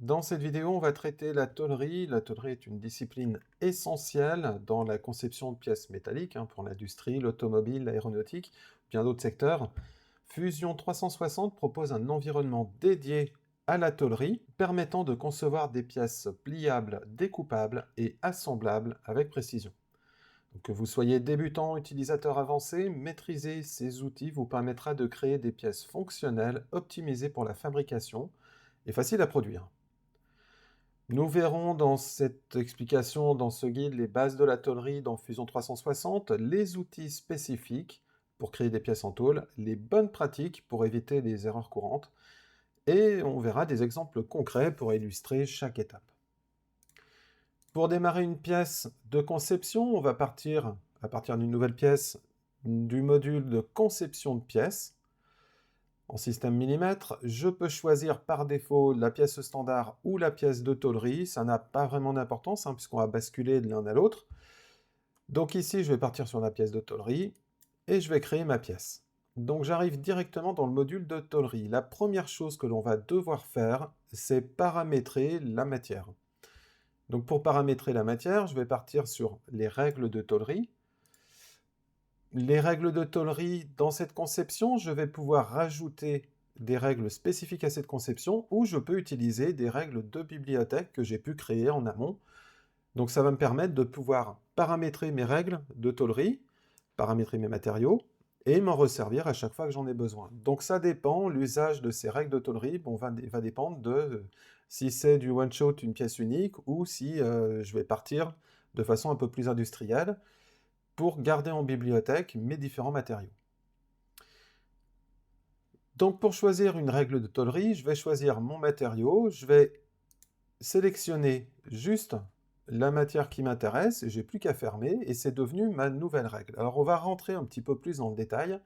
Dans cette vidéo, on va traiter la tôlerie. La tôlerie est une discipline essentielle dans la conception de pièces métalliques pour l'industrie, l'automobile, l'aéronautique, bien d'autres secteurs. Fusion 360 propose un environnement dédié à la tôlerie, permettant de concevoir des pièces pliables, découpables et assemblables avec précision. Donc, que vous soyez débutant, utilisateur avancé, maîtriser ces outils vous permettra de créer des pièces fonctionnelles, optimisées pour la fabrication et faciles à produire. Nous verrons dans cette explication, dans ce guide, les bases de la tôlerie dans Fusion 360, les outils spécifiques pour créer des pièces en tôle, les bonnes pratiques pour éviter les erreurs courantes, et on verra des exemples concrets pour illustrer chaque étape. Pour démarrer une pièce de conception, on va partir, à partir d'une nouvelle pièce, du module de conception de pièces. En système millimètre, je peux choisir par défaut la pièce standard ou la pièce de tôlerie. Ça n'a pas vraiment d'importance, puisqu'on va basculer de l'un à l'autre. Donc ici, je vais partir sur la pièce de tôlerie et je vais créer ma pièce. Donc j'arrive directement dans le module de tôlerie. La première chose que l'on va devoir faire, c'est paramétrer la matière. Donc pour paramétrer la matière, je vais partir sur les règles de tôlerie. Les règles de tôlerie, dans cette conception, je vais pouvoir rajouter des règles spécifiques à cette conception ou je peux utiliser des règles de bibliothèque que j'ai pu créer en amont. Donc ça va me permettre de pouvoir paramétrer mes règles de tôlerie, paramétrer mes matériaux et m'en resservir à chaque fois que j'en ai besoin. Donc ça dépend, l'usage de ces règles de tôlerie va dépendre de si c'est du one-shot, une pièce unique, ou si je vais partir de façon un peu plus industrielle pour garder en bibliothèque mes différents matériaux. Donc pour choisir une règle de tôlerie, je vais choisir mon matériau, je vais sélectionner juste la matière qui m'intéresse, et j'ai plus qu'à fermer, et c'est devenu ma nouvelle règle. Alors on va rentrer un petit peu plus dans le détail,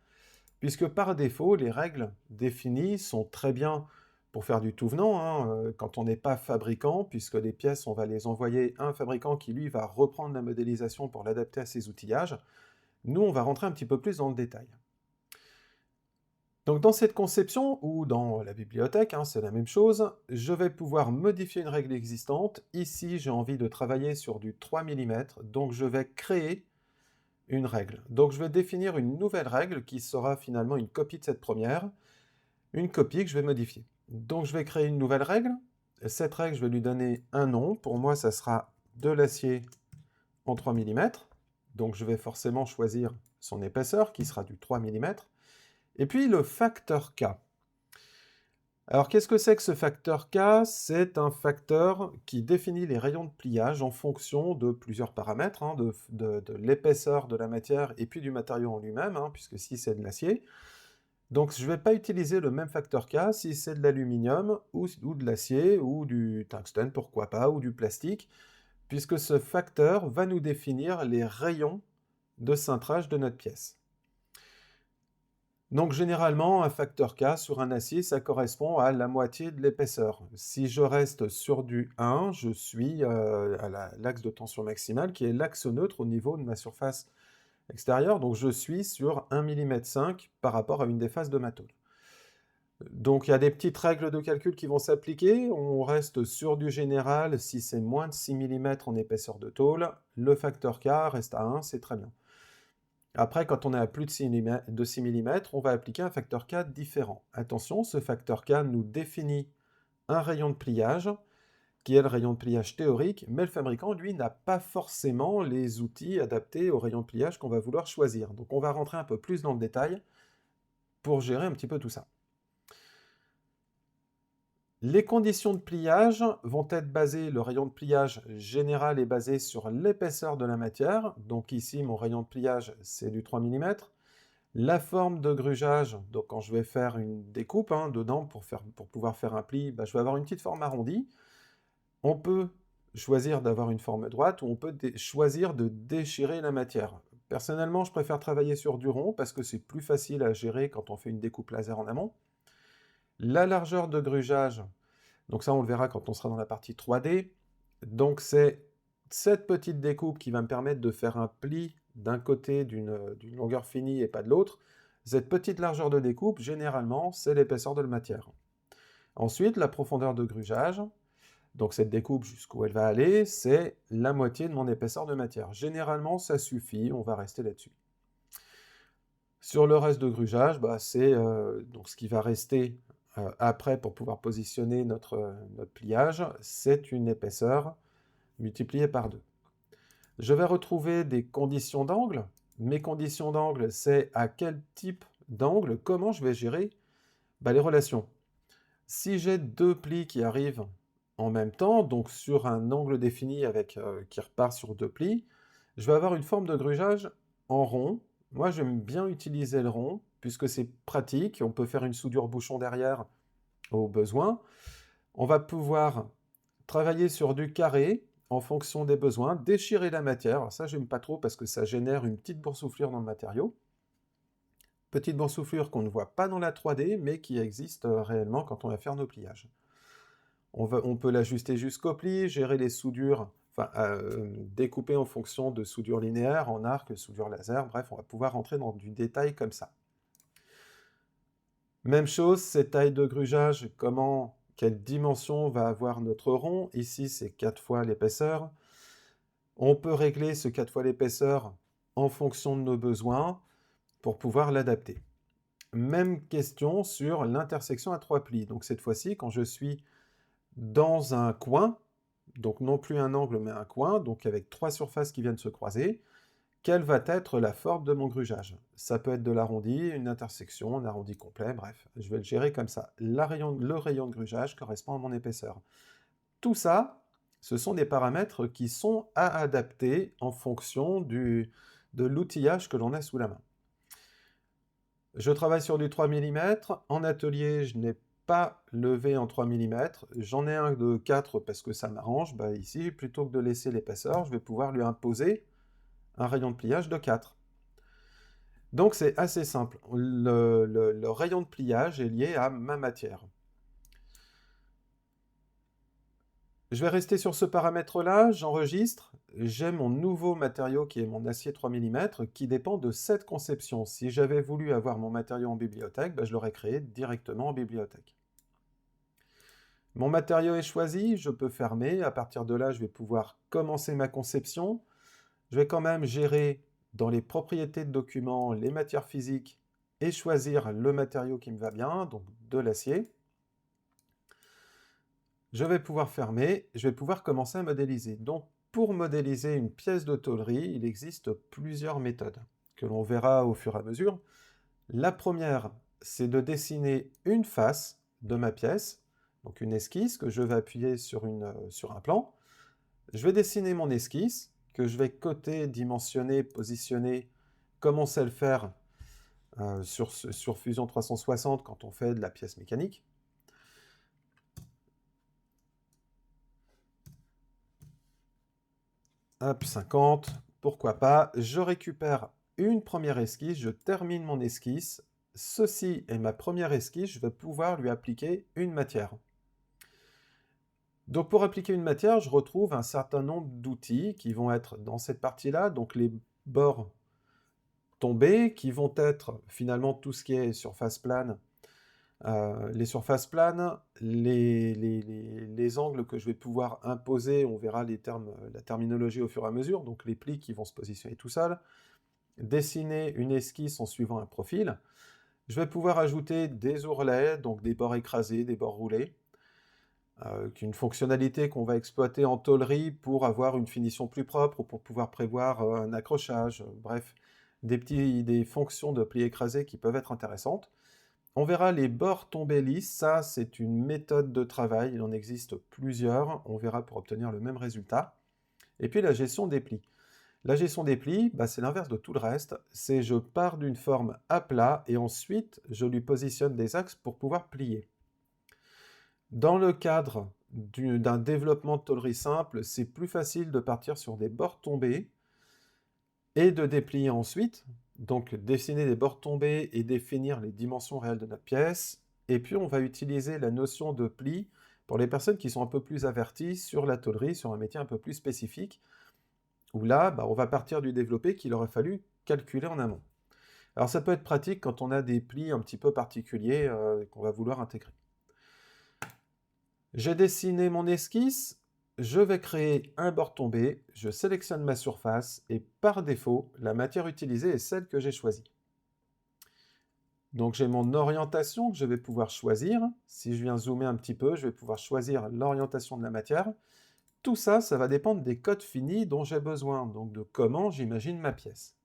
puisque par défaut, les règles définies sont très bien pour faire du tout venant, quand on n'est pas fabricant, puisque les pièces, on va les envoyer à un fabricant qui, lui, va reprendre la modélisation pour l'adapter à ses outillages. Nous, on va rentrer un petit peu plus dans le détail. Donc dans cette conception, ou dans la bibliothèque, c'est la même chose, je vais pouvoir modifier une règle existante. Ici, j'ai envie de travailler sur du 3 mm, donc je vais créer une règle. Donc je vais définir une nouvelle règle qui sera finalement une copie de cette première, une copie que je vais modifier. Donc je vais créer une nouvelle règle. Cette règle, je vais lui donner un nom. Pour moi, ça sera de l'acier en 3 mm. Donc je vais forcément choisir son épaisseur, qui sera du 3 mm. Et puis le facteur K. Alors qu'est-ce que c'est que ce facteur K? C'est un facteur qui définit les rayons de pliage en fonction de plusieurs paramètres, de l'épaisseur de la matière et puis du matériau en lui-même, puisque si c'est de l'acier. Donc je ne vais pas utiliser le même facteur K si c'est de l'aluminium ou de l'acier ou du tungstène, pourquoi pas, ou du plastique, puisque ce facteur va nous définir les rayons de cintrage de notre pièce. Donc généralement, un facteur K sur un acier, ça correspond à la moitié de l'épaisseur. Si je reste sur du 1, je suis à l'axe de tension maximale, qui est l'axe neutre au niveau de ma surface extérieure, donc je suis sur 1,5 mm par rapport à une des faces de ma tôle. Donc il y a des petites règles de calcul qui vont s'appliquer, on reste sur du général, si c'est moins de 6 mm en épaisseur de tôle, le facteur K reste à 1, c'est très bien. Après, quand on est à plus de 6 mm, on va appliquer un facteur K différent. Attention, ce facteur K nous définit un rayon de pliage, qui est le rayon de pliage théorique, mais le fabricant, lui, n'a pas forcément les outils adaptés au rayon de pliage qu'on va vouloir choisir. Donc on va rentrer un peu plus dans le détail pour gérer un petit peu tout ça. Les conditions de pliage vont être basées, le rayon de pliage général est basé sur l'épaisseur de la matière. Donc ici, mon rayon de pliage, c'est du 3 mm. La forme de grugeage, donc quand je vais faire une découpe dedans pour pouvoir faire un pli, je vais avoir une petite forme arrondie. On peut choisir d'avoir une forme droite ou on peut choisir de déchirer la matière. Personnellement, je préfère travailler sur du rond parce que c'est plus facile à gérer quand on fait une découpe laser en amont. La largeur de grugeage, donc ça on le verra quand on sera dans la partie 3D. Donc c'est cette petite découpe qui va me permettre de faire un pli d'un côté d'une longueur finie et pas de l'autre. Cette petite largeur de découpe, généralement, c'est l'épaisseur de la matière. Ensuite, la profondeur de grugeage. Donc cette découpe, jusqu'où elle va aller, c'est la moitié de mon épaisseur de matière. Généralement, ça suffit, on va rester là-dessus. Sur le reste de grugeage, bah, c'est donc ce qui va rester après pour pouvoir positionner notre pliage, c'est une épaisseur multipliée par 2. Je vais retrouver des conditions d'angle. Mes conditions d'angle, c'est à quel type d'angle, comment je vais gérer les relations. Si j'ai deux plis qui arrivent en même temps, donc sur un angle défini qui repart sur deux plis, je vais avoir une forme de grugeage en rond. Moi, j'aime bien utiliser le rond, puisque c'est pratique. On peut faire une soudure bouchon derrière au besoin. On va pouvoir travailler sur du carré en fonction des besoins, déchirer la matière. Alors ça, j'aime pas trop parce que ça génère une petite boursouflure dans le matériau. Petite boursouflure qu'on ne voit pas dans la 3D, mais qui existe réellement quand on va faire nos pliages. On peut l'ajuster jusqu'au pli, gérer les soudures, découper en fonction de soudure linéaire, en arc, soudure laser, bref, on va pouvoir rentrer dans du détail comme ça. Même chose, ces tailles de grugeage, quelle dimension va avoir notre rond. Ici, c'est 4 fois l'épaisseur. On peut régler ce 4 fois l'épaisseur en fonction de nos besoins pour pouvoir l'adapter. Même question sur l'intersection à 3 plis. Donc cette fois-ci, quand je suis dans un coin, donc non plus un angle mais un coin, donc avec 3 surfaces qui viennent se croiser, quelle va être la forme de mon grugeage? Ça peut être de l'arrondi, une intersection, un arrondi complet, bref, je vais le gérer comme ça. Le rayon de grugeage correspond à mon épaisseur. Tout ça, ce sont des paramètres qui sont à adapter en fonction de l'outillage que l'on a sous la main. Je travaille sur du 3 mm. En atelier, je n'ai pas levé en 3 mm. J'en ai un de 4 parce que ça m'arrange. Ici, plutôt que de laisser l'épaisseur, je vais pouvoir lui imposer un rayon de pliage de 4. Donc c'est assez simple. Le rayon de pliage est lié à ma matière. Je vais rester sur ce paramètre-là, j'enregistre. J'ai mon nouveau matériau qui est mon acier 3 mm qui dépend de cette conception. Si j'avais voulu avoir mon matériau en bibliothèque, je l'aurais créé directement en bibliothèque. Mon matériau est choisi, je peux fermer. À partir de là, je vais pouvoir commencer ma conception. Je vais quand même gérer dans les propriétés de document les matières physiques et choisir le matériau qui me va bien, donc de l'acier. Je vais pouvoir fermer, je vais pouvoir commencer à modéliser. Donc pour modéliser une pièce de tôlerie, il existe plusieurs méthodes que l'on verra au fur et à mesure. La première, c'est de dessiner une face de ma pièce, donc une esquisse que je vais appuyer sur un plan. Je vais dessiner mon esquisse, que je vais coter, dimensionner, positionner, comme on sait le faire sur Fusion 360 quand on fait de la pièce mécanique. Hop, 50, pourquoi pas. Je récupère une première esquisse, je termine mon esquisse. Ceci est ma première esquisse, je vais pouvoir lui appliquer une matière. Donc pour appliquer une matière, je retrouve un certain nombre d'outils qui vont être dans cette partie-là, donc les bords tombés, qui vont être finalement tout ce qui est surface plane, les surfaces planes, les angles que je vais pouvoir imposer, on verra la terminologie au fur et à mesure, donc les plis qui vont se positionner tout seuls, dessiner une esquisse en suivant un profil. Je vais pouvoir ajouter des ourlets, donc des bords écrasés, des bords roulés, une fonctionnalité qu'on va exploiter en tôlerie pour avoir une finition plus propre ou pour pouvoir prévoir un accrochage, bref, des fonctions de plis écrasés qui peuvent être intéressantes. On verra les bords tombés lisses, ça c'est une méthode de travail, il en existe plusieurs, on verra pour obtenir le même résultat. Et puis la gestion des plis. La gestion des plis, c'est l'inverse de tout le reste, c'est je pars d'une forme à plat et ensuite je lui positionne des axes pour pouvoir plier. Dans le cadre d'un développement de tôlerie simple, c'est plus facile de partir sur des bords tombés et de déplier ensuite, donc dessiner des bords tombés et définir les dimensions réelles de notre pièce. Et puis on va utiliser la notion de pli pour les personnes qui sont un peu plus averties sur la tôlerie, sur un métier un peu plus spécifique, où là, on va partir du développé qu'il aurait fallu calculer en amont. Alors ça peut être pratique quand on a des plis un petit peu particuliers qu'on va vouloir intégrer. J'ai dessiné mon esquisse, je vais créer un bord tombé, je sélectionne ma surface et par défaut, la matière utilisée est celle que j'ai choisie. Donc j'ai mon orientation que je vais pouvoir choisir. Si je viens zoomer un petit peu, je vais pouvoir choisir l'orientation de la matière. Tout ça, ça va dépendre des codes finis dont j'ai besoin, donc de comment j'imagine ma pièce.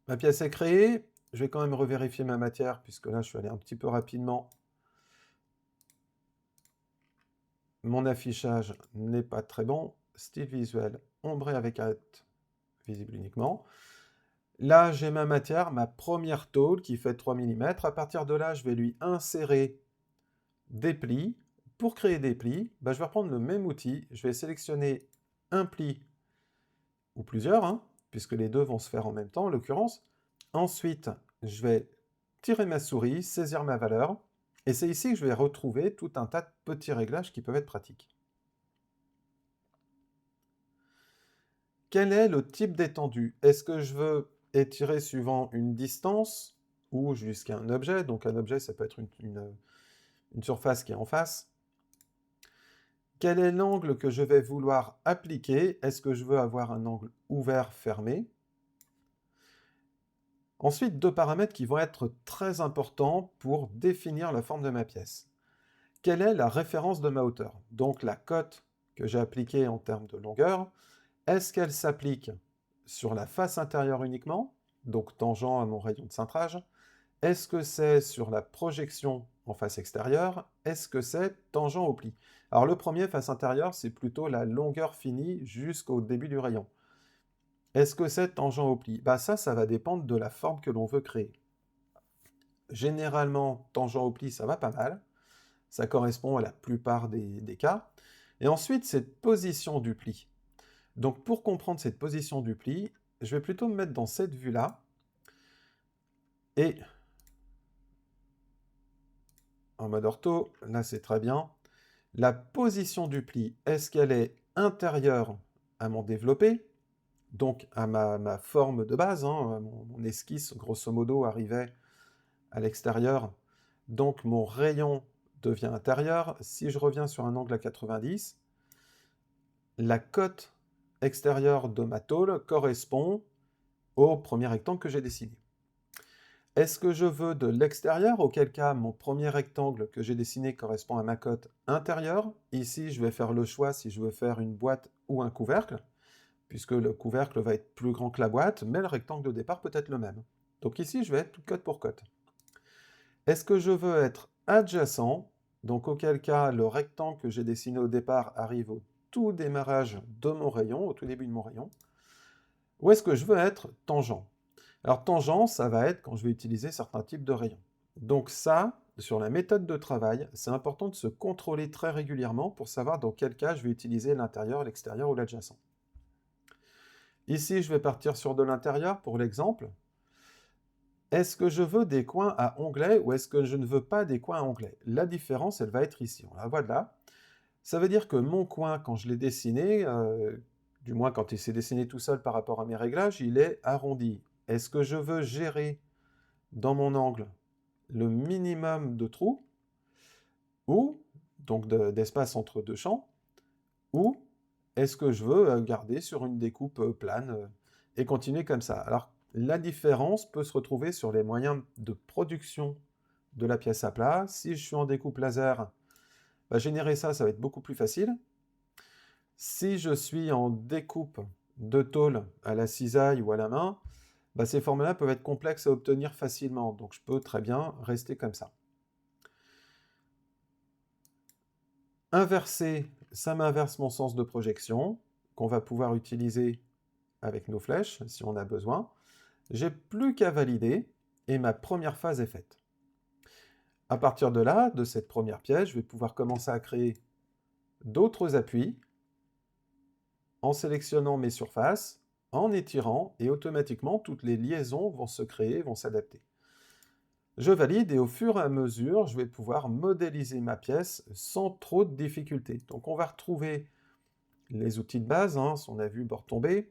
Ma pièce est créée, je vais quand même revérifier ma matière, puisque là je suis allé un petit peu rapidement. Mon affichage n'est pas très bon. Style visuel, ombré avec arête visible uniquement. Là, j'ai ma matière, ma première tôle qui fait 3 mm. À partir de là, je vais lui insérer des plis. Pour créer des plis, je vais reprendre le même outil. Je vais sélectionner un pli ou plusieurs, hein, puisque les deux vont se faire en même temps en l'occurrence. Ensuite, je vais tirer ma souris, saisir ma valeur, et c'est ici que je vais retrouver tout un tas de petits réglages qui peuvent être pratiques. Quel est le type d'étendue? Est-ce que je veux étirer suivant une distance ou jusqu'à un objet? Donc un objet, ça peut être une surface qui est en face. Quel est l'angle que je vais vouloir appliquer? Est-ce que je veux avoir un angle ouvert, fermé? Ensuite, deux paramètres qui vont être très importants pour définir la forme de ma pièce. Quelle est la référence de ma hauteur? Donc la cote que j'ai appliquée en termes de longueur, est-ce qu'elle s'applique sur la face intérieure uniquement, donc tangent à mon rayon de cintrage? Est-ce que c'est sur la projection en face extérieure? Est-ce que c'est tangent au pli? Alors le premier, face intérieure, c'est plutôt la longueur finie jusqu'au début du rayon. Est-ce que c'est tangent au pli? Ça va dépendre de la forme que l'on veut créer. Généralement, tangent au pli, ça va pas mal. Ça correspond à la plupart des cas. Et ensuite, cette position du pli. Donc pour comprendre cette position du pli, je vais plutôt me mettre dans cette vue-là. Et en mode ortho, là c'est très bien. La position du pli, est-ce qu'elle est intérieure à mon développé, donc à ma forme de base, hein, mon esquisse, grosso modo, arrivait à l'extérieur, donc mon rayon devient intérieur. Si je reviens sur un angle à 90, la cote extérieure de ma tôle correspond au premier rectangle que j'ai dessiné. Est-ce que je veux de l'extérieur, auquel cas mon premier rectangle que j'ai dessiné correspond à ma cote intérieure? Ici, je vais faire le choix si je veux faire une boîte ou un couvercle, puisque le couvercle va être plus grand que la boîte, mais le rectangle de départ peut être le même. Donc ici, je vais être cote pour cote. Est-ce que je veux être adjacent? Donc auquel cas, le rectangle que j'ai dessiné au départ arrive au tout démarrage de mon rayon, au tout début de mon rayon. Ou est-ce que je veux être tangent? Alors tangent, ça va être quand je vais utiliser certains types de rayons. Donc ça, sur la méthode de travail, c'est important de se contrôler très régulièrement pour savoir dans quel cas je vais utiliser l'intérieur, l'extérieur ou l'adjacent. Ici, je vais partir sur de l'intérieur pour l'exemple. Est-ce que je veux des coins à onglets ou est-ce que je ne veux pas des coins à onglets? La différence, elle va être ici. On la voit là. Ça veut dire que mon coin, quand je l'ai dessiné, du moins quand il s'est dessiné tout seul par rapport à mes réglages, il est arrondi. Est-ce que je veux gérer dans mon angle le minimum de trous, ou donc d'espace entre deux champs, ou est-ce que je veux garder sur une découpe plane et continuer comme ça? Alors, la différence peut se retrouver sur les moyens de production de la pièce à plat. Si je suis en découpe laser, générer ça, ça va être beaucoup plus facile. Si je suis en découpe de tôle à la cisaille ou à la main, ces formes-là peuvent être complexes à obtenir facilement, donc je peux très bien rester comme ça. Inverser, ça m'inverse mon sens de projection, qu'on va pouvoir utiliser avec nos flèches, si on a besoin. J'ai plus qu'à valider, et ma première phase est faite. À partir de là, de cette première pièce, je vais pouvoir commencer à créer d'autres appuis, en sélectionnant mes surfaces, en étirant, et automatiquement, toutes les liaisons vont se créer, vont s'adapter. Je valide, et au fur et à mesure, je vais pouvoir modéliser ma pièce sans trop de difficultés. Donc on va retrouver les outils de base, on a vu bord tombé.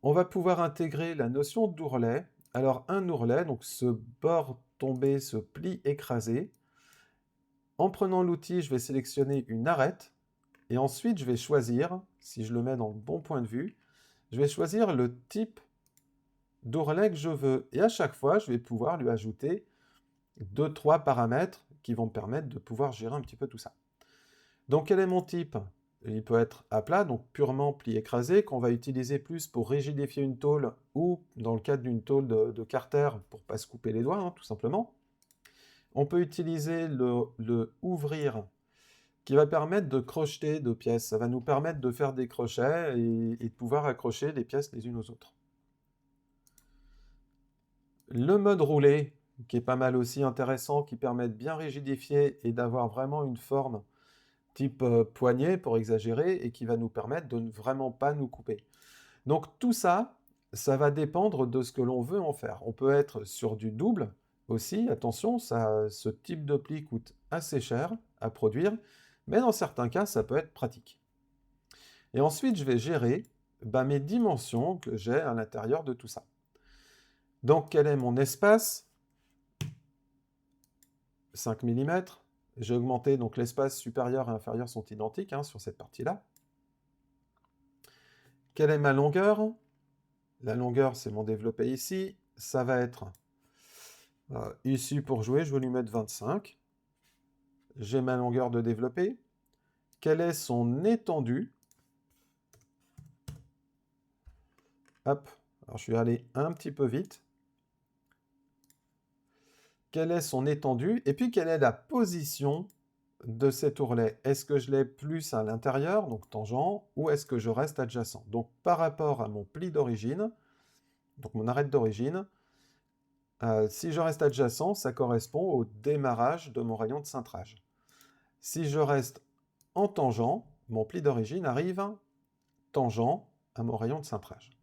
On va pouvoir intégrer la notion d'ourlet. Alors un ourlet, donc ce bord tombé, ce pli écrasé, En prenant l'outil, je vais sélectionner une arête et ensuite je vais choisir, si je le mets dans le bon point de vue, je vais choisir le type d'ourlet que je veux. Et à chaque fois, je vais pouvoir lui ajouter 2-3 paramètres qui vont me permettre de pouvoir gérer un petit peu tout ça. Donc quel est mon type? Il peut être à plat, donc purement pli écrasé, qu'on va utiliser plus pour rigidifier une tôle ou dans le cadre d'une tôle de Carter pour ne pas se couper les doigts, hein, tout simplement. On peut utiliser le ouvrir qui va permettre de crocheter deux pièces. Ça va nous permettre de faire des crochets et de pouvoir accrocher les pièces les unes aux autres. Le mode roulé, qui est pas mal aussi intéressant, qui permet de bien rigidifier et d'avoir vraiment une forme type poignet pour exagérer et qui va nous permettre de ne vraiment pas nous couper. Donc tout ça, ça va dépendre de ce que l'on veut en faire. On peut être sur du double aussi, attention, ce type de pli coûte assez cher à produire, mais dans certains cas, ça peut être pratique. Et ensuite, je vais gérer mes dimensions que j'ai à l'intérieur de tout ça. Donc, quel est mon espace? 5 mm. J'ai augmenté, donc l'espace supérieur et inférieur sont identiques hein, sur cette partie-là. Quelle est ma longueur? La longueur, c'est mon développé ici. Ça va être ici pour jouer, je vais lui mettre 25. J'ai ma longueur de développé. Quelle est son étendue? Hop, alors je suis allé un petit peu vite. Quelle est son étendue? Et puis, quelle est la position de cet ourlet? Est-ce que je l'ai plus à l'intérieur, donc tangent, ou est-ce que je reste adjacent? Donc, par rapport à mon pli d'origine, donc mon arête d'origine, si je reste adjacent, ça correspond au démarrage de mon rayon de cintrage. Si je reste en tangent, mon pli d'origine arrive tangent à mon rayon de cintrage.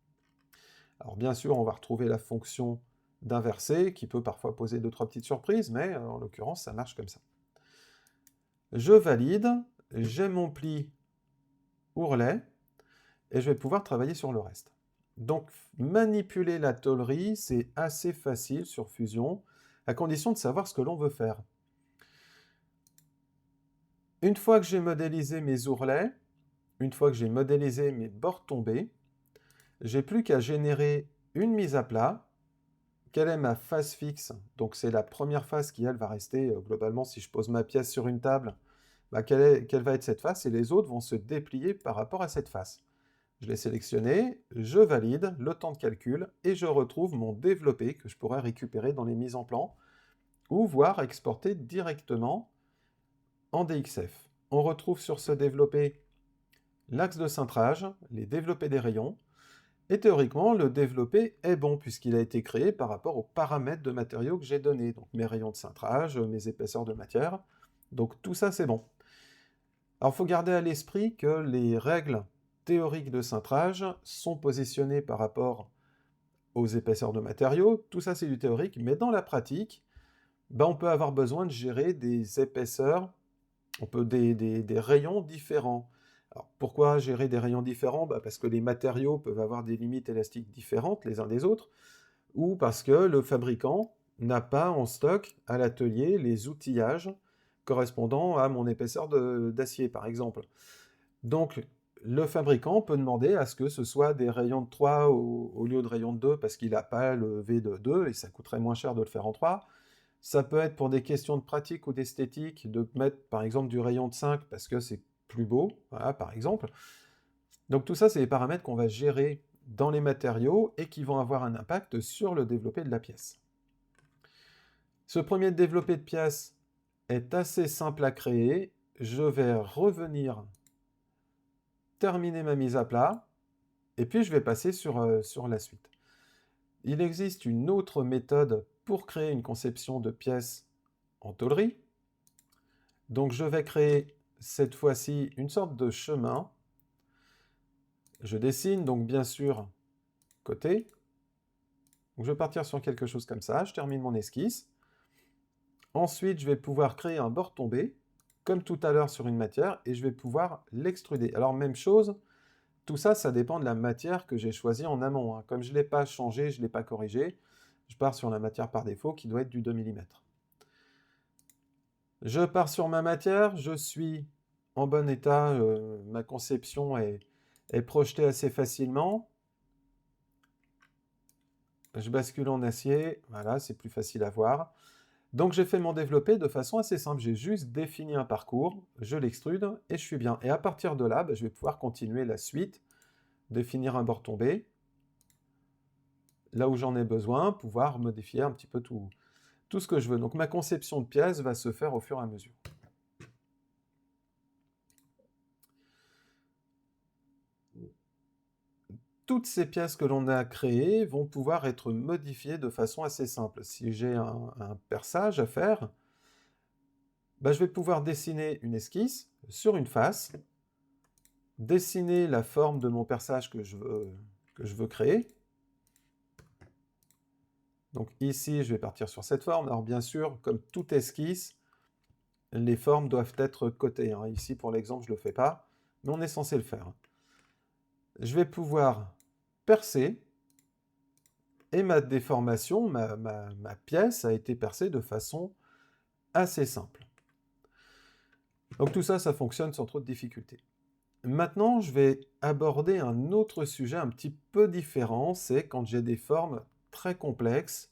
Alors bien sûr, on va retrouver la fonction d'inverser, qui peut parfois poser 2-3 petites surprises, mais en l'occurrence, ça marche comme ça. Je valide, j'ai mon pli ourlet, et je vais pouvoir travailler sur le reste. Donc, manipuler la tôlerie, c'est assez facile sur Fusion, à condition de savoir ce que l'on veut faire. Une fois que j'ai modélisé mes ourlets, une fois que j'ai modélisé mes bords tombés, j'ai plus qu'à générer une mise à plat. Quelle est ma face fixe? Donc c'est la première face qui, elle, va rester, globalement, si je pose ma pièce sur une table, quelle va être cette face? Et les autres vont se déplier par rapport à cette face. Je l'ai sélectionné, je valide le temps de calcul, et je retrouve mon développé que je pourrais récupérer dans les mises en plan, ou voire exporter directement en DXF. On retrouve sur ce développé l'axe de cintrage, les développés des rayons, et théoriquement, le développé est bon puisqu'il a été créé par rapport aux paramètres de matériaux que j'ai donnés. Donc mes rayons de cintrage, mes épaisseurs de matière. Donc tout ça, c'est bon. Alors il faut garder à l'esprit que les règles théoriques de cintrage sont positionnées par rapport aux épaisseurs de matériaux. Tout ça, c'est du théorique. Mais dans la pratique, on peut avoir besoin de gérer des épaisseurs, des rayons différents. Alors, pourquoi gérer des rayons différents? Parce que les matériaux peuvent avoir des limites élastiques différentes les uns des autres, ou parce que le fabricant n'a pas en stock à l'atelier les outillages correspondant à mon épaisseur d'acier, par exemple. Donc, le fabricant peut demander à ce que ce soit des rayons de 3 au lieu de rayons de 2, parce qu'il n'a pas le V de 2, et ça coûterait moins cher de le faire en 3. Ça peut être pour des questions de pratique ou d'esthétique, de mettre par exemple du rayon de 5, parce que c'est plus beau, voilà, par exemple. Donc tout ça, c'est des paramètres qu'on va gérer dans les matériaux et qui vont avoir un impact sur le développé de la pièce. Ce premier développé de pièce est assez simple à créer. Je vais revenir terminer ma mise à plat, et puis je vais passer sur la suite. Il existe une autre méthode pour créer une conception de pièce en tôlerie. Donc je vais créer cette fois-ci une sorte de chemin. Je dessine donc bien sûr côté. Donc je vais partir sur quelque chose comme ça, je termine mon esquisse. Ensuite, je vais pouvoir créer un bord tombé, comme tout à l'heure sur une matière, et je vais pouvoir l'extruder. Alors même chose, tout ça, ça dépend de la matière que j'ai choisie en amont. Hein. Comme je ne l'ai pas changé, je ne l'ai pas corrigé, je pars sur la matière par défaut qui doit être du 2 mm. Je pars sur ma matière, je suis en bon état, ma conception est projetée assez facilement. Je bascule en acier, voilà, c'est plus facile à voir. Donc j'ai fait mon développé de façon assez simple, j'ai juste défini un parcours, je l'extrude et je suis bien. Et à partir de là, je vais pouvoir continuer la suite, définir un bord tombé, là où j'en ai besoin, pouvoir modifier un petit peu tout ce que je veux. Donc ma conception de pièce va se faire au fur et à mesure. Toutes ces pièces que l'on a créées vont pouvoir être modifiées de façon assez simple. Si j'ai un perçage à faire, je vais pouvoir dessiner une esquisse sur une face, dessiner la forme de mon perçage que je veux créer. Donc ici, je vais partir sur cette forme. Alors bien sûr, comme toute esquisse, les formes doivent être cotées. Ici, pour l'exemple, je ne le fais pas, mais on est censé le faire. Je vais pouvoir percer, et ma déformation, ma pièce a été percée de façon assez simple. Donc tout ça, ça fonctionne sans trop de difficultés. Maintenant, je vais aborder un autre sujet un petit peu différent, c'est quand j'ai des formes très complexes.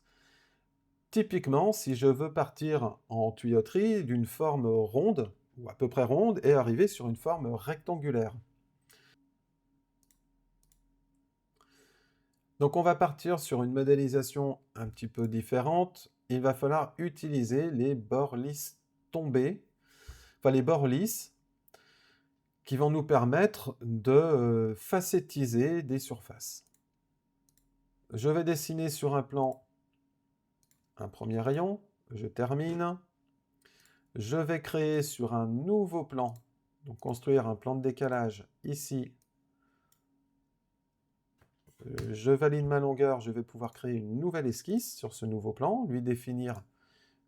Typiquement, si je veux partir en tuyauterie d'une forme ronde, ou à peu près ronde, et arriver sur une forme rectangulaire. Donc on va partir sur une modélisation un petit peu différente. Il va falloir utiliser les bords lisses tombés, enfin les bords lisses, qui vont nous permettre de facettiser des surfaces. Je vais dessiner sur un plan un premier rayon, je termine. Je vais créer sur un nouveau plan, donc construire un plan de décalage ici. Je valide ma longueur, je vais pouvoir créer une nouvelle esquisse sur ce nouveau plan, lui définir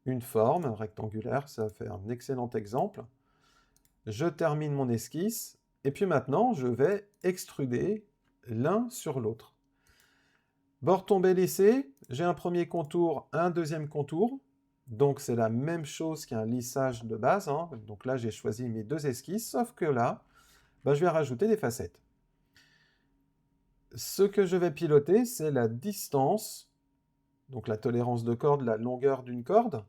une forme rectangulaire, ça fait un excellent exemple. Je termine mon esquisse, et puis maintenant, je vais extruder l'un sur l'autre. Bord tombé lissé, j'ai un premier contour, un deuxième contour. Donc c'est la même chose qu'un lissage de base. Donc là, j'ai choisi mes deux esquisses, sauf que là, je vais rajouter des facettes. Ce que je vais piloter, c'est la distance, donc la tolérance de corde, la longueur d'une corde.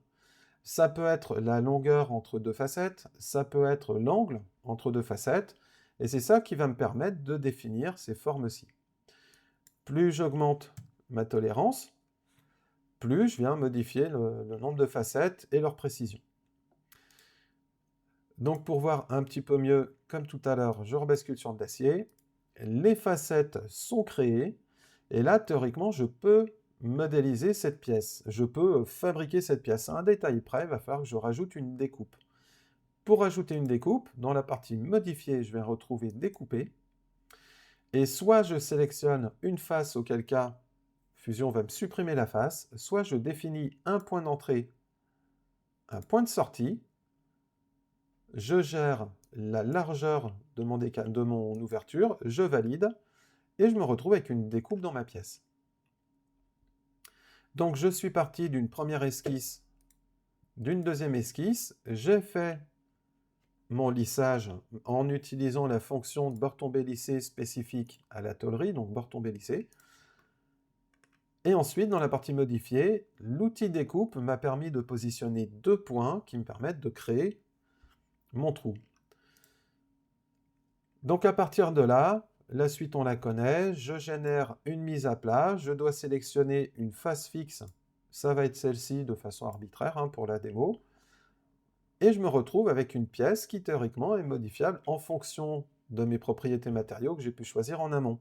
Ça peut être la longueur entre deux facettes, ça peut être l'angle entre deux facettes, et c'est ça qui va me permettre de définir ces formes-ci. Plus j'augmente ma tolérance, plus je viens modifier le nombre de facettes et leur précision. Donc pour voir un petit peu mieux, comme tout à l'heure, je rebascule sur de l'acier. Les facettes sont créées, et là, théoriquement, je peux modéliser cette pièce. Je peux fabriquer cette pièce. À un détail près, il va falloir que je rajoute une découpe. Pour ajouter une découpe, dans la partie modifier, je vais retrouver découper. Et soit je sélectionne une face, auquel cas Fusion va me supprimer la face, soit je définis un point d'entrée, un point de sortie, je gère la largeur de mon ouverture, je valide, et je me retrouve avec une découpe dans ma pièce. Donc je suis parti d'une première esquisse, d'une deuxième esquisse, j'ai fait mon lissage en utilisant la fonction de bord tombé lissé spécifique à la tôlerie, donc bord tombé lissé. Et ensuite, dans la partie modifiée, l'outil découpe m'a permis de positionner deux points qui me permettent de créer mon trou. Donc à partir de là, la suite on la connaît, je génère une mise à plat, je dois sélectionner une face fixe, ça va être celle-ci de façon arbitraire pour la démo, et je me retrouve avec une pièce qui théoriquement est modifiable en fonction de mes propriétés matériaux que j'ai pu choisir en amont.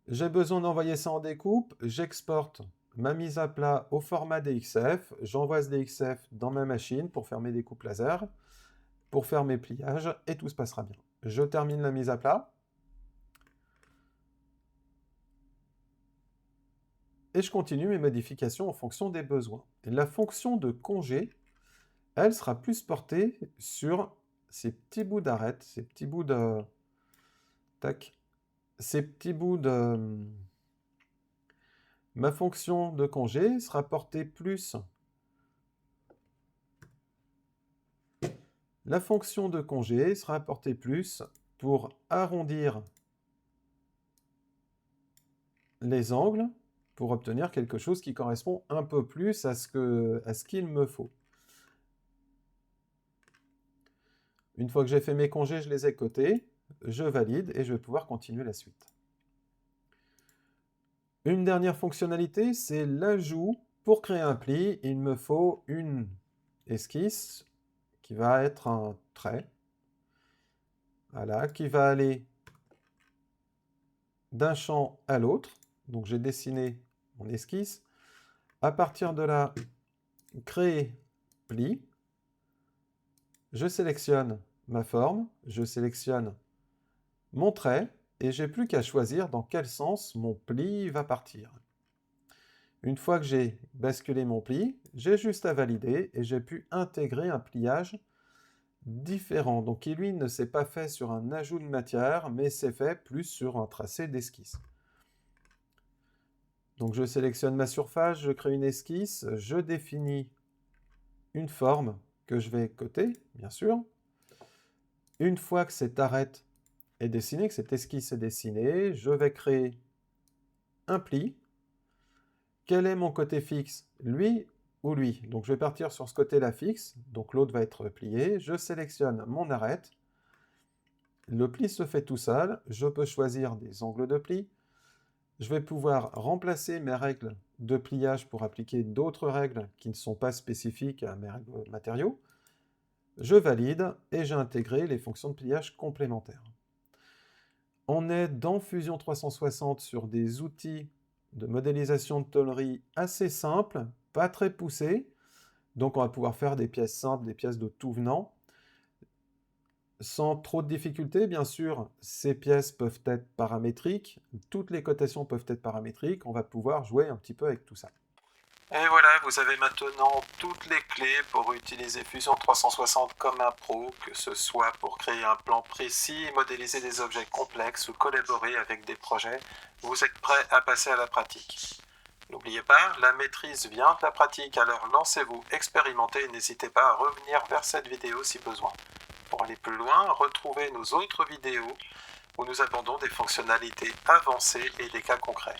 J'ai besoin d'envoyer ça en découpe, j'exporte ma mise à plat au format DXF, j'envoie ce DXF dans ma machine pour faire mes découpes laser, pour faire mes pliages, et tout se passera bien. Je termine la mise à plat, et je continue mes modifications en fonction des besoins. Et la fonction de congé, elle sera plus portée sur ces petits bouts d'arête, ces petits bouts de... Tac. Ces petits bouts de... Ma fonction de congé sera portée plus La fonction de congé sera apportée plus pour arrondir les angles pour obtenir quelque chose qui correspond un peu plus à ce qu'il me faut. Une fois que j'ai fait mes congés, je les ai cotés, je valide et je vais pouvoir continuer la suite. Une dernière fonctionnalité, c'est l'ajout. Pour créer un pli, il me faut une esquisse qui va être un trait, voilà, qui va aller d'un champ à l'autre. Donc j'ai dessiné mon esquisse. À partir de là, créer pli. Je sélectionne ma forme, je sélectionne mon trait et j'ai plus qu'à choisir dans quel sens mon pli va partir. Une fois que j'ai basculé mon pli, j'ai juste à valider et j'ai pu intégrer un pliage différent. Donc qui lui ne s'est pas fait sur un ajout de matière, mais c'est fait plus sur un tracé d'esquisse. Donc je sélectionne ma surface, je crée une esquisse, je définis une forme que je vais coter, bien sûr. Une fois que cette arête est dessinée, que cette esquisse est dessinée, je vais créer un pli. Quel est mon côté fixe? Lui ou lui? Donc je vais partir sur ce côté-là fixe, donc l'autre va être plié. Je sélectionne mon arête. Le pli se fait tout seul. Je peux choisir des angles de pli. Je vais pouvoir remplacer mes règles de pliage pour appliquer d'autres règles qui ne sont pas spécifiques à mes règles matériaux. Je valide et j'ai intégré les fonctions de pliage complémentaires. On est dans Fusion 360 sur des outils de modélisation de tôlerie assez simples, pas très poussés. Donc on va pouvoir faire des pièces simples, des pièces de tout venant. Sans trop de difficultés, bien sûr, ces pièces peuvent être paramétriques. Toutes les cotations peuvent être paramétriques. On va pouvoir jouer un petit peu avec tout ça. Et voilà, vous avez maintenant toutes les clés pour utiliser Fusion 360 comme un pro, que ce soit pour créer un plan précis, modéliser des objets complexes ou collaborer avec des projets. Vous êtes prêt à passer à la pratique. N'oubliez pas, la maîtrise vient de la pratique, alors lancez-vous, expérimentez et n'hésitez pas à revenir vers cette vidéo si besoin. Pour aller plus loin, retrouvez nos autres vidéos où nous abordons des fonctionnalités avancées et des cas concrets.